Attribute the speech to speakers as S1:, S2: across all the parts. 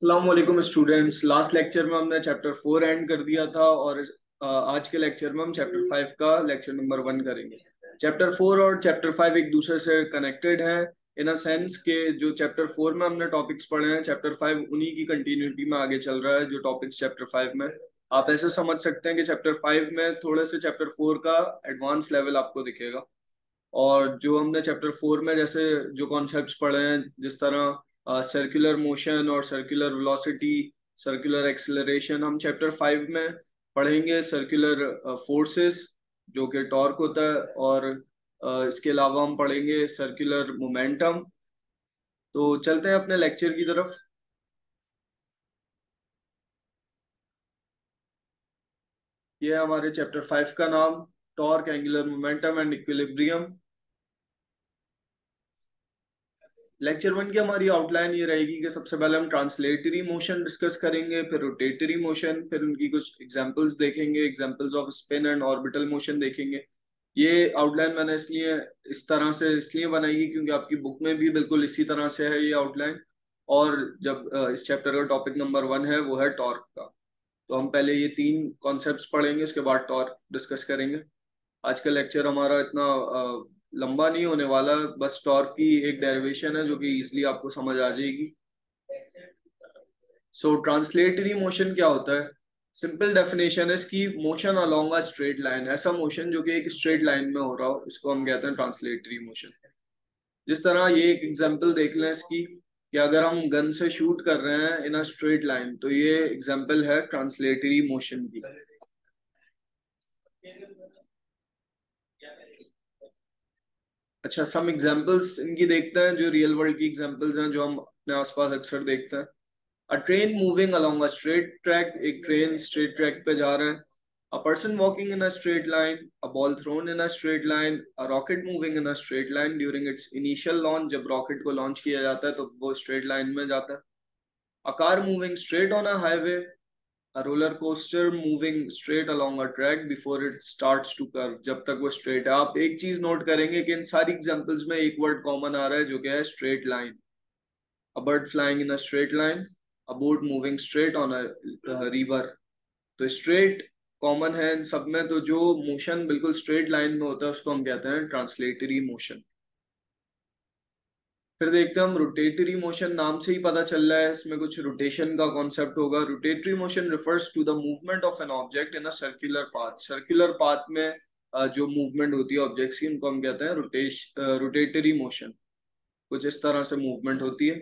S1: अस्सलाम वालेकुम students. Last lecture में हमने चैप्टर 4 एंड कर दिया था और आज के लेक्चर में हम चैप्टर 5 का लेक्चर नंबर 1 करेंगे। चैप्टर 4 और चैप्टर 5 एक दूसरे से कनेक्टेड हैं इन अ सेंस के जो चैप्टर 4 में हमने टॉपिक्स पढ़े हैं, चैप्टर 5 उन्हीं की कंटिन्यूटी में आगे चल रहा है जो टॉपिक्स चैप्टर 5 में। आप ऐसे समझ सकते हैं कि चैप्टर 5 में थोड़े से चैप्टर 4 का एडवांस लेवल आपको दिखेगा। और जो हमने चैप्टर 4 में जैसे जो कॉन्सेप्ट्स पढ़े हैं, जिस तरह सर्कुलर मोशन और सर्कुलर वेलोसिटी, सर्कुलर एक्सेलरेशन, हम चैप्टर 5 में पढ़ेंगे सर्कुलर फोर्सेस जो कि टॉर्क होता है। और इसके अलावा हम पढ़ेंगे सर्कुलर मोमेंटम। तो चलते हैं अपने लेक्चर की तरफ। ये है हमारे चैप्टर 5 का नाम, torque, angular momentum and equilibrium. Lecture 1 की हमारी आउटलाइन ये रहेगी कि सबसे पहले हम ट्रांसलेटरी मोशन डिस्कस करेंगे, फिर रोटेटरी मोशन, फिर उनकी कुछ एग्जांपल्स देखेंगे, examples off spin and orbital motion देखेंगे। ये आउटलाइन मैंने इसलिए इस तरह से इसलिए बनाई है क्योंकि आपकी बुक में भी बिल्कुल इसी तरह से है ये आउटलाइन। और जब इस चैप्टर का टॉपिक नंबर 1 है वो है टॉर्क का, तो हम पहले ये तीन कॉन्सेप्ट्स पढ़ेंगे, उसके बाद टॉर्क डिस्कस करेंगे। आज का लेक्चर हमारा इतना लंबा नहीं होने वाला, बस टॉर्क की एक डेरिवेशन है जो कि इजीली आपको समझ आ जाएगी। सो ट्रांसलेटरी मोशन क्या होता है? सिंपल डेफिनेशन है इसकी, motion along a straight line. ऐसा मोशन जो कि एक स्ट्रेट लाइन में हो रहा हो, इसको हम कहते हैं ट्रांसलेटरी मोशन। जिस तरह ये एक एग्जांपल देख लें इसकी, कि अगर हम गन से शूट कर रहे हैं इन अ स्ट्रेट लाइन, तो ये एग्जांपल है ट्रांसलेटरी मोशन की। अच्छा, सम एग्जांपल्स इनकी देखते हैं जो रियल वर्ल्ड की एग्जांपल्स हैं जो हम अपने आसपास अक्सर देखते हैं। A train moving along a straight track, एक ट्रेन स्ट्रेट ट्रैक पे जा रहा है। A person walking in a straight line, a ball thrown in a straight line, a rocket moving in a straight line during its initial launch, जब rocket को launch किया जाता है तो वो स्ट्रेट लाइन में जाता है। A car moving straight on a highway, a roller coaster moving straight along a track before it starts to curve, जब तक वो स्ट्रेट है। आप एक चीज नोट करेंगे कि इन सारी एग्जांपल्स में एक वर्ड कॉमन आ रहा है जो कि है straight line. a bird flying in a straight line, a boat moving straight on a river। तो स्ट्रेट कॉमन है इन सब में, तो जो मोशन बिल्कुल स्ट्रेट लाइन में होता है उसको हम कहते हैं ट्रांसलेटरी मोशन। फिर देखते हैं हम रोटेटरी मोशन। नाम से ही पता चल रहा है इसमें कुछ रोटेशन का कॉन्सेप्ट होगा। Rotatory motion refers to the movement of an object in a circular path. Circular path में जो मूवमेंट होती है ऑब्जेक्ट्स की, उनको हम कहते हैं रोटेटरी मोशन। कुछ इस तरह से मूवमेंट होती है।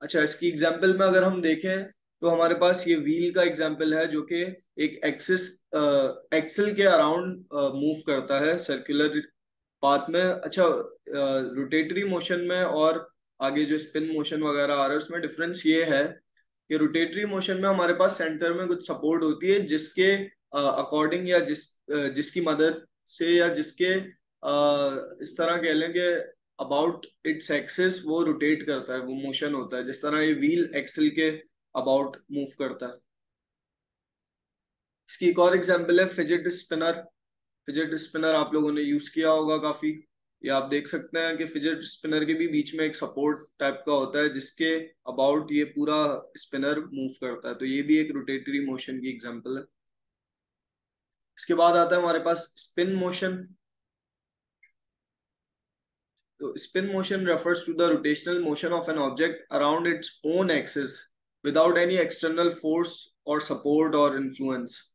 S1: अच्छा, इसकी एग्जाम्पल में अगर हम देखें तो हमारे पास ये व्हील का एग्जाम्पल है जो कि एक एक्सिस एक्सल के अराउंड मूव करता है सर्कुलर पाथ में। अच्छा, रोटेटरी मोशन में और आगे जो स्पिन मोशन वगैरह आ रहा है उसमें डिफरेंस ये है कि रोटेटरी मोशन में हमारे पास सेंटर में कुछ सपोर्ट होती है जिसके अकॉर्डिंग या जिसकी मदद से या जिसके इस तरह कह लें कि अबाउट इट्स एक्सिस वो रोटेट करता है, वो मोशन होता है। जिस तरह ये व्हील एक्सल के अबाउट मूव करता है। इसकी एक और एग्जांपल है फिजेट स्पिनर। फिजेट स्पिनर आप लोगों ने यूज किया होगा काफी। ये आप देख सकते हैं कि फिजेट स्पिनर के भी बीच में एक सपोर्ट टाइप का होता है जिसके अबाउट ये पूरा स्पिनर मूव करता है, तो ये भी एक रोटेटरी मोशन की एग्जांपल है। इसके बाद आता है हमारे पास स्पिन मोशन। तो spin motion refers to the rotational motion of an object around its own axis without any external force or support or influence।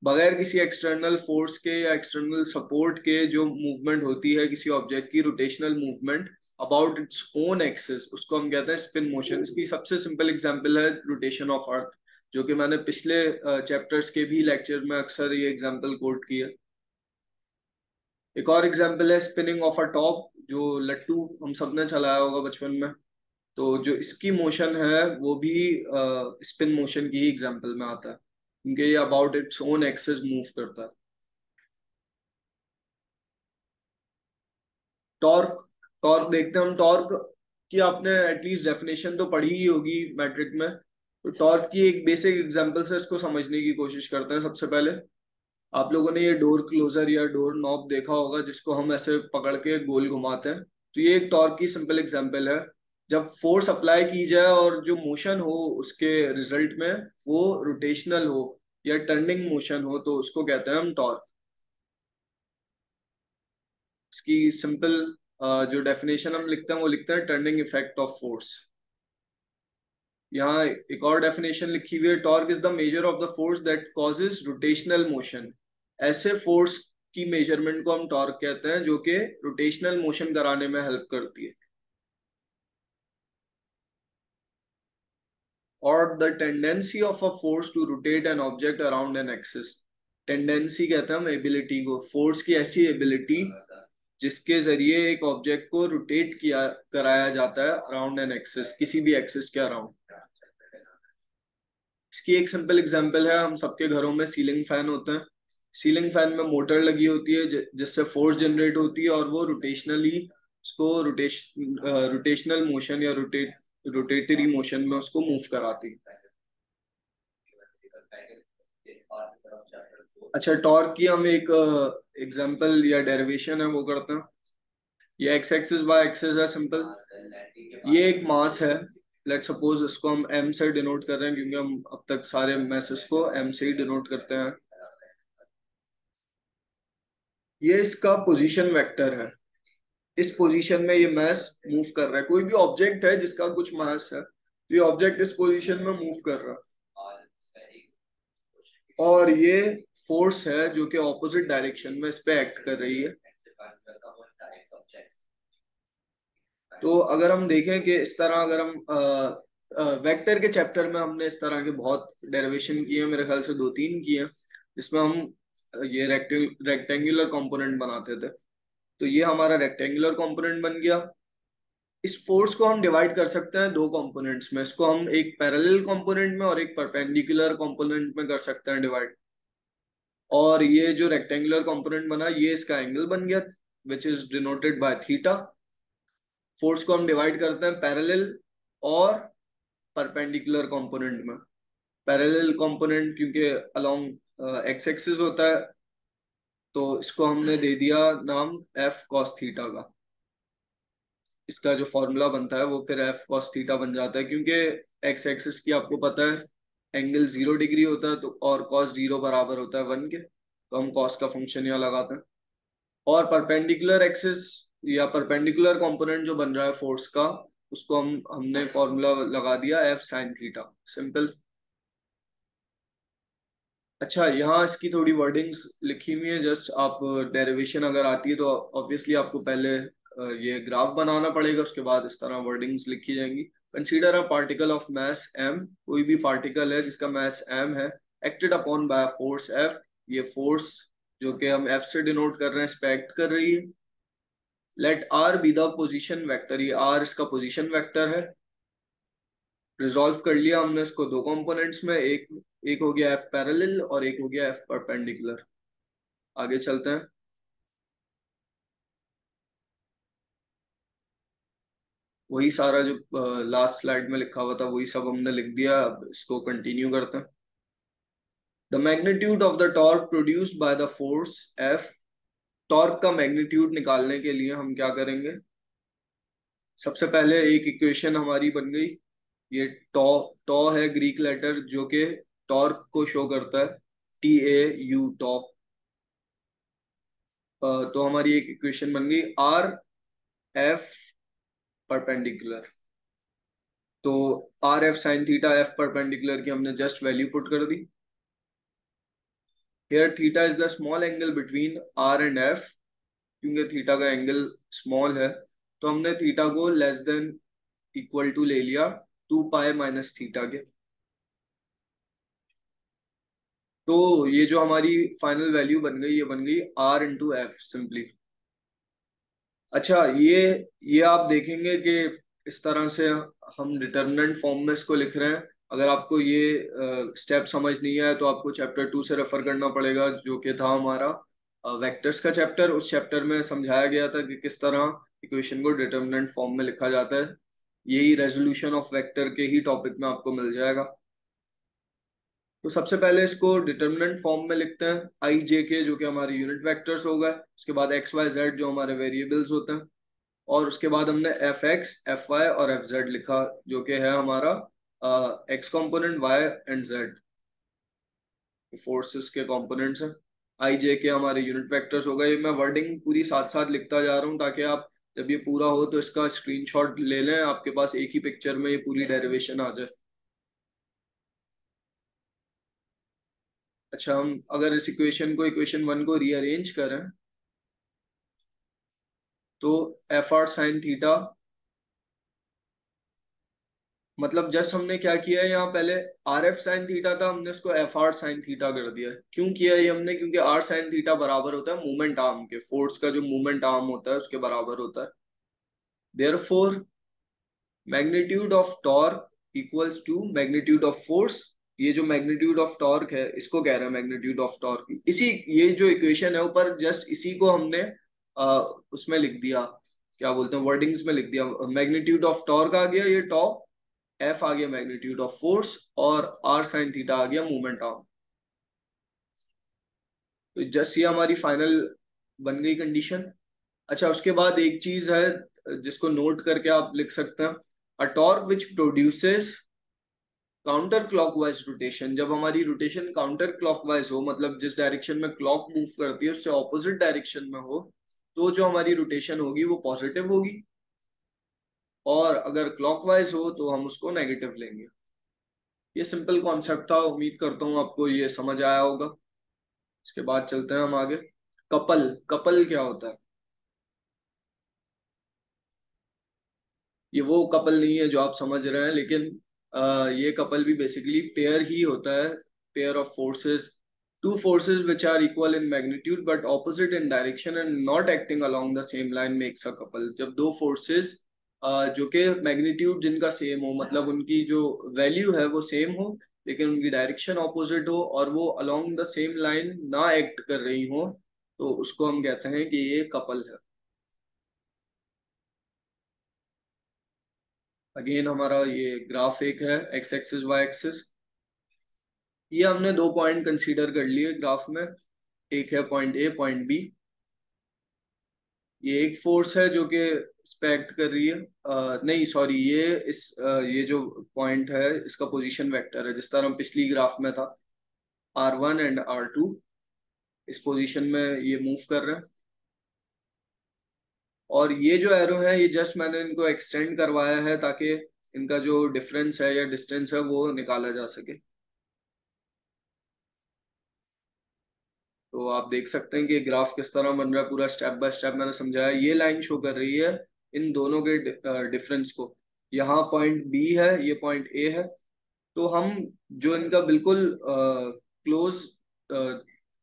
S1: बगैर किसी एक्सटर्नल फोर्स के या एक्सटर्नल सपोर्ट के जो मूवमेंट होती है किसी ऑब्जेक्ट की, rotational movement about its own axis, उसको हम कहते हैं स्पिन मोशन। इसकी सबसे सिंपल एग्जांपल है रोटेशन ऑफ अर्थ, जो कि मैंने पिछले चैप्टर्स के भी लेक्चर में अक्सर ये एग्जांपल कोट किया। एक और एग्जांपल है स्पिनिंग ऑफ अ टॉप, जो लट्टू हम सबने चलाया होगा बचपन में। तो जो इसकी मोशन है वो भी स्पिन मोशन की ही एग्जांपल में आता है, क्योंकि ये about its own axis move करता है। टॉर्क। टॉर्क देखते हैं हम। टॉर्क की आपने एटलीस्ट डेफिनेशन तो पढ़ी ही होगी मैट्रिक में। तो टॉर्क की एक बेसिक एग्जांपल से इसको समझने की कोशिश करते हैं। सबसे पहले आप लोगों ने ये डोर क्लोजर या डोर नॉब देखा होगा जिसको हम ऐसे पकड़ के गोल घुमाते हैं, तो ये एक टॉर्क की सिंपल एग्जांपल है। जब फोर्स अप्लाई की जाए और जो मोशन हो उसके रिजल्ट में वो रोटेशनल हो या टर्निंग मोशन हो, तो उसको कहते हैं हम टॉर्क। इसकी सिंपल जो डेफिनेशन हम लिखते हैं वो लिखते हैं टर्निंग इफेक्ट ऑफ फोर्स। यहाँ एक और डेफिनेशन लिखी हुई है, torque is the measure of the force that causes rotational motion. ऐसे फोर्स की मेजरमेंट को हम टॉर्क कहते हैं जो कि रोटेशनल मोशन कराने में हेल्प करती है। और the tendency of a force to rotate an object around an axis. Tendency कहते हैं हम एबिलिटी को, फोर्स की ऐसी एबिलिटी जिसके जरिए एक ऑब्जेक्ट को रोटेट किया कराया जाता है अराउंड एन एक्सिस, किसी भी एक्सिस के अराउंड। इसकी एक सिंपल एग्जांपल है, हम सबके घरों में सीलिंग फैन होते हैं। सीलिंग फैन में मोटर लगी होती है जिससे फोर्स जनरेट होती है और वो रोटेशनली उसको रोटेशनल मोशन या रोटेटरी मोशन में उसको मूव कराती है। अच्छा, टॉर्क की हम एक एग्जांपल या डेरिवेशन है वो करते हैं। ये एक्स एक्सिस वाई एक्सिस है सिंपल। ये एक मास है, लेट सपोज इसको हम एम से डिनोट कर रहे हैं क्योंकि हम अब तक सारे मैसेस को एम से ही डिनोट करते हैं। ये इसका पोजीशन वेक्टर है। इस पोजीशन में ये मास मूव कर रहा है, कोई भी ऑब्जेक्ट है जिसका कुछ मास है, तो ये ऑब्जेक्ट इस पोजीशन में मूव कर रहा है। और ये फोर्स है जो कि ऑपोजिट डायरेक्शन में इस पे एक्ट कर रही है। तो अगर हम देखें कि इस तरह अगर हम वेक्टर के चैप्टर में हमने इस तरह के बहुत डेरिवेशन किए हैं, मेरे ख्याल से दो तीन किए हैं, जिसमें हम ये रेक्टेंगुलर कंपोनेंट बनाते थे। तो ये हमारा रेक्टेंगुलर कंपोनेंट बन गया। इस फोर्स को हम डिवाइड कर सकते हैं दो कंपोनेंट्स में, इसको हम एक पैरेलल कंपोनेंट में और एक परपेंडिकुलर कंपोनेंट में कर सकते हैं डिवाइड। और ये जो रेक्टेंगुलर कंपोनेंट बना ये इसका एंगल बन गया, which is denoted by theta. Force को हम डिवाइड करते हैं पैरेलल और परपेंडिकुलर कंपोनेंट में। पैरेलल कंपोनेंट क्योंकि अलोंग एक्स एक्सिस होता है, तो इसको हमने दे दिया नाम एफ कॉस थीटा का। इसका जो फॉर्मूला बनता है वो फिर एफ कॉस थीटा बन जाता है, क्योंकि एक्स एक्सिस की आपको पता है एंगल 0 डिग्री होता है, तो और कॉस 0 बराबर होता है 1 के, तो हम कॉस का फंक्शन यहाँ लगाते हैं। और परपेंडिकुलर एक्सिस या परपेंडिकुलर कंपोनेंट जो बन रहा है फोर्स का, उसको हमने फॉर्मूला लगा दिया एफ साइन थीटा, सिंपल। अच्छा, यहाँ इसकी थोड़ी वर्डिंग्स लिखी हुई है, जस्ट आप डेरिवेशन अगर आती है तो ऑब्वियसली आपको पहले ये ग्राफ बनाना पड़ेगा, उसके बाद इस तरह वर्डिंग्स लिखी जाएंगी। Consider a particle of mass m, कोई भी पार्टिकल है जिसका मास m है, acted upon by force f। ये फोर्स जो कि हम f से डिनोट कर रहे हैं इस पे एक्ट कर रही है। Let r be the position vector, ये r इसका पोजीशन वेक्टर है। रिजॉल्व कर लिया हमने इसको दो कंपोनेंट्स में, एक एक हो गया एफ पैरेलल और एक हो गया एफ परपेंडिकुलर। आगे चलते हैं। वही सारा जो लास्ट स्लाइड में लिखा हुआ था वही सब हमने लिख दिया, अब इसको कंटिन्यू करते हैं। The magnitude of the torque produced by the force F. Torque का मैग्नीट्यूड निकालने के लिए हम क्या करेंगे, सबसे पहले एक इक्वेशन हमारी बन गई। ये टॉ टॉ है ग्रीक लेटर जो कि टॉर्क को शो करता है, TAU टॉ। तो हमारी एक इक्वेशन बन गई आर एफ परपेंडिकुलर। तो R F sine theta F perpendicular की हमने जस्ट वैल्यू पुट कर दी। Here theta is the small angle between R and F, क्योंकि थीटा का एंगल स्मॉल है तो हमने थीटा को लेस देन इक्वल टू ले लिया 2 पाई माइनस थीटा के। तो ये जो हमारी फाइनल वैल्यू बन गई, ये बन गई R इंटू एफ सिंपली। अच्छा, ये आप देखेंगे कि इस तरह से हम डिटर्मिनेंट फॉर्म में इसको लिख रहे हैं। अगर आपको ये स्टेप समझ नहीं आया तो आपको चैप्टर 2 से रेफर करना पड़ेगा, जो कि था हमारा वेक्टर्स का चैप्टर। उस चैप्टर में समझाया गया था कि किस तरह इक्वेशन को डिटर्मिनेंट फॉर्म में लिखा जाता है। यही रेजोल्यूशन ऑफ वेक्टर के ही टॉपिक में आपको मिल जाएगा। तो सबसे पहले इसको डिटर्मिनेंट फॉर्म में लिखते हैं, आई जे के जो कि हमारे यूनिट वेक्टर्स हो गए, उसके बाद एक्स वाई जेड जो हमारे वेरिएबल्स होते हैं। और उसके बाद हमने एफ एक्स, एफ वाई और एफ जेड लिखा, जो कि है हमारा X component, Y and Z forces के कंपोनेंट्स हैं। आई जे के हमारे यूनिट वेक्टर्स हो गए। मैं वर्डिंग पूरी साथ साथ लिखता जा रहा हूँ ताकि आप जब ये पूरा हो तो इसका स्क्रीनशॉट ले लें, आपके पास एक ही पिक्चर में ये पूरी डेरिवेशन आ जाए। अच्छा, हम अगर इस इक्वेशन को, इक्वेशन वन को रीअरेंज करें तो एफ आर साइन थीटा, मतलब जस्ट हमने क्या किया है यहाँ, पहले आर एफ साइन थीटा था, हमने उसको एफ आर साइन थीटा कर दिया है। क्यों किया ये हमने? क्योंकि आर साइन थीटा बराबर होता है मूवमेंट आर्म के, फोर्स का जो मूवमेंट आर्म होता है उसके बराबर होता है। Therefore magnitude of torque equals to magnitude of force. ये जो मैग्नीट्यूड ऑफ टॉर्क है इसको कह रहे हैं मैग्नीट्यूड ऑफ टॉर्क। इसी, ये जो इक्वेशन है ऊपर, जस्ट इसी को हमने उसमें लिख दिया, क्या बोलते हैं, वर्डिंग्स में लिख दिया। मैग्नीट्यूड ऑफ टॉर्क आ गया ये टॉ, एफ आ गया मैग्नीट्यूड ऑफ फोर्स, और आर साइन थीटा आ गया मूवमेंट आर्म। तो जस्ट ये हमारी फाइनल बन गई कंडीशन। अच्छा, उसके बाद एक चीज है जिसको नोट करके आप लिख सकते हैं, a torque which produces counter clockwise rotation. जब हमारी रोटेशन काउंटर क्लॉकवाइज हो, मतलब जिस डायरेक्शन में क्लॉक मूव करती है उससे ऑपोजिट डायरेक्शन में हो, तो जो हमारी रोटेशन होगी वो पॉजिटिव होगी, और अगर क्लॉकवाइज हो तो हम उसको नेगेटिव लेंगे। ये सिंपल कॉन्सेप्ट था, उम्मीद करता हूँ आपको ये समझ आया होगा। इसके बाद चलते हैं हम आगे। कपल, कपल क्या होता है? ये वो कपल नहीं है जो आप समझ रहे हैं, लेकिन ये कपल भी बेसिकली पेयर ही होता है। Pair of forces, two forces which are equal in magnitude but opposite in direction and not acting along the same line makes a couple. जब दो फोर्सेस जो कि मैग्नीट्यूड जिनका सेम हो, मतलब उनकी जो वैल्यू है वो सेम हो, लेकिन उनकी डायरेक्शन ऑपोजिट हो और वो अलोंग द सेम लाइन ना एक्ट कर रही हो, तो उसको हम कहते हैं कि ये कपल है। अगेन हमारा ये ग्राफ एक है, एक्स एक्सिस वाई एक्सिस। ये हमने दो पॉइंट कंसीडर कर लिए ग्राफ में, एक है पॉइंट ए, पॉइंट बी। ये एक फोर्स है जो कि इस पे एक्ट कर रही है, नहीं सॉरी, ये जो पॉइंट है इसका पोजीशन वेक्टर है, जिस तरह हम पिछली ग्राफ में था, R1 एंड R2 इस पोजीशन में ये मूव कर रहे हैं। और ये जो एरो है ये जस्ट मैंने इनको एक्सटेंड करवाया है ताकि इनका जो डिफरेंस है या डिस्टेंस है वो निकाला जा सके। तो आप देख सकते हैं कि ग्राफ किस तरह बन रहा है, पूरा स्टेप बाय स्टेप मैंने समझाया। ये लाइन शो कर रही है इन दोनों के डिफरेंस को। यहाँ पॉइंट बी है, ये पॉइंट ए है। तो हम जो इनका बिल्कुल क्लोज,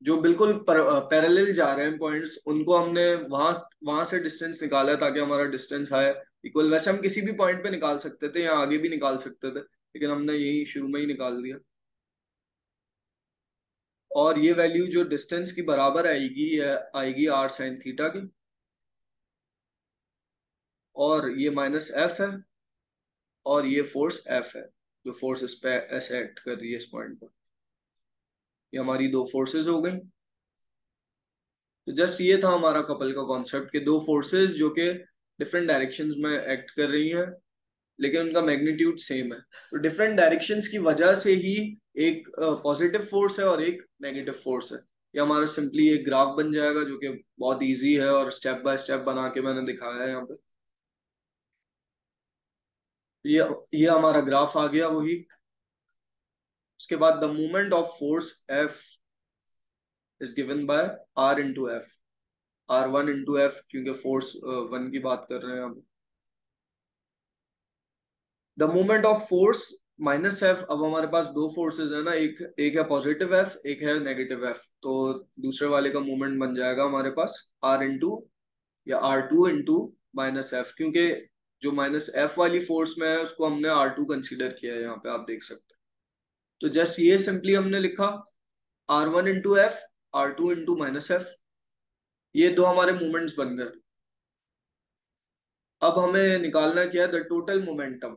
S1: जो बिल्कुल पैरेलल जा रहे हैं पॉइंट्स, उनको हमने वहां वहां से डिस्टेंस निकाला है ताकि हमारा डिस्टेंस है इक्वल। वैसे हम किसी भी पॉइंट पे निकाल सकते थे या आगे भी निकाल सकते थे, लेकिन हमने यही शुरू में ही निकाल दिया। और ये वैल्यू जो डिस्टेंस की बराबर आएगी, ये आएगी आर साइन थीटा की, और ये माइनस एफ है, और ये फोर्स एफ है, जो फोर्स इस पे ऐसे एक्ट कर रही है इस पॉइंट पर। ये हमारी दो फोर्सेस हो गई। तो जस्ट ये था हमारा कपल का कॉन्सेप्ट, कि दो फोर्सेस जो कि डिफरेंट डायरेक्शंस में एक्ट कर रही हैं, लेकिन उनका मैग्नीट्यूड सेम है। तो डिफरेंट डायरेक्शंस की वजह से ही एक पॉजिटिव फोर्स है और एक नेगेटिव फोर्स है। ये हमारा सिंपली एक ग्राफ बन जाएगा जो कि बहुत इजी है, और स्टेप बाय स्टेप बना के मैंने दिखाया है यहाँ पे। ये हमारा ग्राफ आ गया वही। उसके बाद the movement of force F is given by R into F, R1 into F, क्योंकि फोर्स वन की बात कर रहे हैं हम। The moment of force minus F, अब हमारे पास दो फोर्सेस है ना, एक एक है पॉजिटिव एफ, एक है नेगेटिव एफ। तो दूसरे वाले का मूवमेंट बन जाएगा हमारे पास आर इंटू, या R2 इंटू माइनस एफ, क्योंकि जो माइनस एफ वाली फोर्स में है उसको हमने R2 कंसीडर किया है, यहाँ पे आप देख सकते हैं। तो जस्ट ये सिंपली हमने लिखा R1 into F, R2 into minus F, ये दो हमारे मूवमेंट्स बन गए। अब हमें निकालना क्या है, द टोटल मोमेंटम।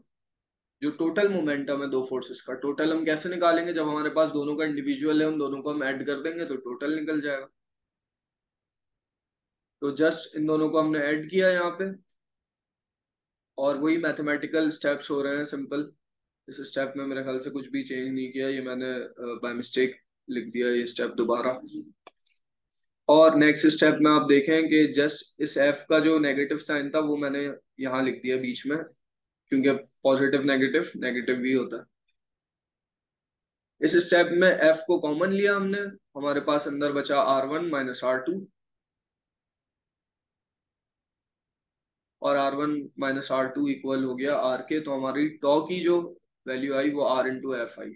S1: जो टोटल मोमेंटम है दो फोर्सेस का, टोटल हम कैसे निकालेंगे? जब हमारे पास दोनों का इंडिविजुअल है, उन दोनों को हम ऐड कर देंगे तो टोटल निकल जाएगा। तो जस्ट इन दोनों को हमने ऐड किया यहाँ पे, और वही मैथमेटिकल स्टेप्स हो रहे हैं सिंपल। इस स्टेप में मेरे ख्याल से कुछ भी चेंज नहीं किया, ये मैंने बाय मिस्टेक लिख दिया ये स्टेप दोबारा। और नेक्स्ट स्टेप में आप देखें कि जस्ट इस एफ का जो नेगेटिव साइन था वो मैंने यहाँ लिख दिया बीच में, क्योंकि पॉजिटिव नेगेटिव नेगेटिव भी होता है। इस स्टेप में एफ को कॉमन लिया हमने, हमारे पास अंदर बचा R1 - R2, और R1 - R2 इक्वल हो गया R के, तो हमारी टॉ की जो वैल्यू आई वो R × F आई।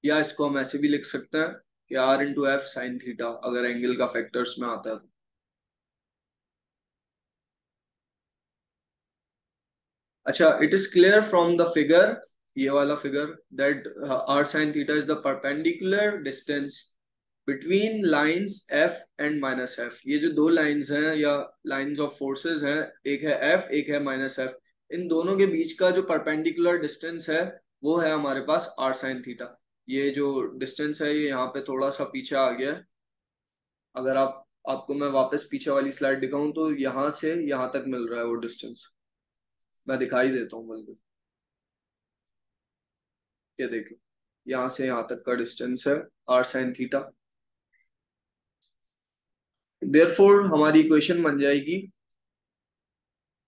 S1: या इसको हम ऐसे भी लिख सकते हैं कि R × F साइन थीटा, अगर एंगल का फैक्टर्स में आता है तो। अच्छा, it is clear from the figure, ये वाला figure, that R sin theta is the perpendicular distance between lines F and -F। ये जो दो लाइंस हैं या लाइंस ऑफ फोर्सेस हैं, एक है F एक है -F, इन दोनों के बीच का जो परपेंडिकुलर डिस्टेंस है वो है हमारे पास R sin थीटा। ये जो डिस्टेंस है ये यहाँ पे थोड़ा सा पीछे आ गया है। अगर आपको मैं वापस पीछे वाली स्लाइड दिखाऊं तो यहाँ से यहाँ तक मिल रहा है वो डिस्टेंस। मैं दिखाई देता हूँ बल्कि, ये देखो, यहाँ से यहाँ तक का डिस्टेंस है R sin थीटा। देयरफॉर हमारी इक्वेशन बन जाएगी,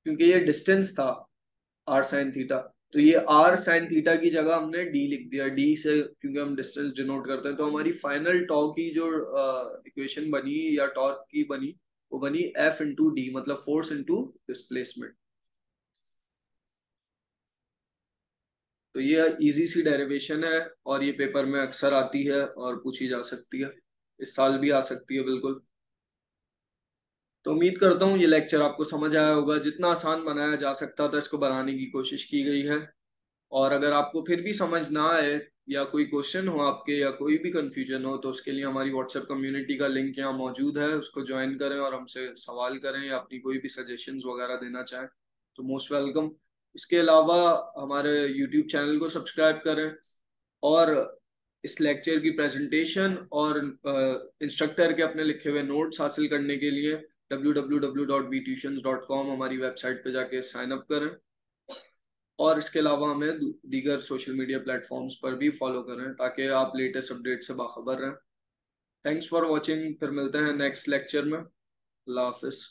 S1: क्योंकि ये डिस्टेंस था R sin थीटा, तो ये R sin थीटा की जगह हमने D लिख दिया, D से क्योंकि हम डिस्टेंस डिनोट करते हैं। तो हमारी फाइनल टॉ की जो इक्वेशन बनी या टॉर्क की बनी, वो बनी F × D, मतलब फोर्स इंटू डिस्प्लेसमेंट। तो ये इजी सी डेरिवेशन है, और ये पेपर में अक्सर आती है और पूछी जा सकती है, इस साल भी आ सकती है बिल्कुल। तो उम्मीद करता हूँ ये लेक्चर आपको समझ आया होगा, जितना आसान बनाया जा सकता था इसको बनाने की कोशिश की गई है। और अगर आपको फिर भी समझ ना आए, या कोई क्वेश्चन हो आपके, या कोई भी कंफ्यूजन हो, तो उसके लिए हमारी व्हाट्सएप कम्युनिटी का लिंक यहाँ मौजूद है, उसको ज्वाइन करें और हमसे सवाल करें, या अपनी कोई भी सजेशंस वगैरह देना चाहें तो मोस्ट वेलकम। इसके अलावा हमारे यूट्यूब चैनल को सब्सक्राइब करें, और इस लेक्चर की प्रेजेंटेशन और इंस्ट्रक्टर के अपने लिखे हुए नोट्स हासिल करने के लिए www.vtuitions.com हमारी वेबसाइट पे जाके साइन अप करें। और इसके अलावा हमें दीगर सोशल मीडिया प्लेटफॉर्म्स पर भी फॉलो करें, ताकि आप लेटेस्ट अपडेट से बाखबर रहें। थैंक्स फॉर वॉचिंग, फिर मिलते हैं नेक्स्ट लेक्चर में। अल्लाह हाफिज।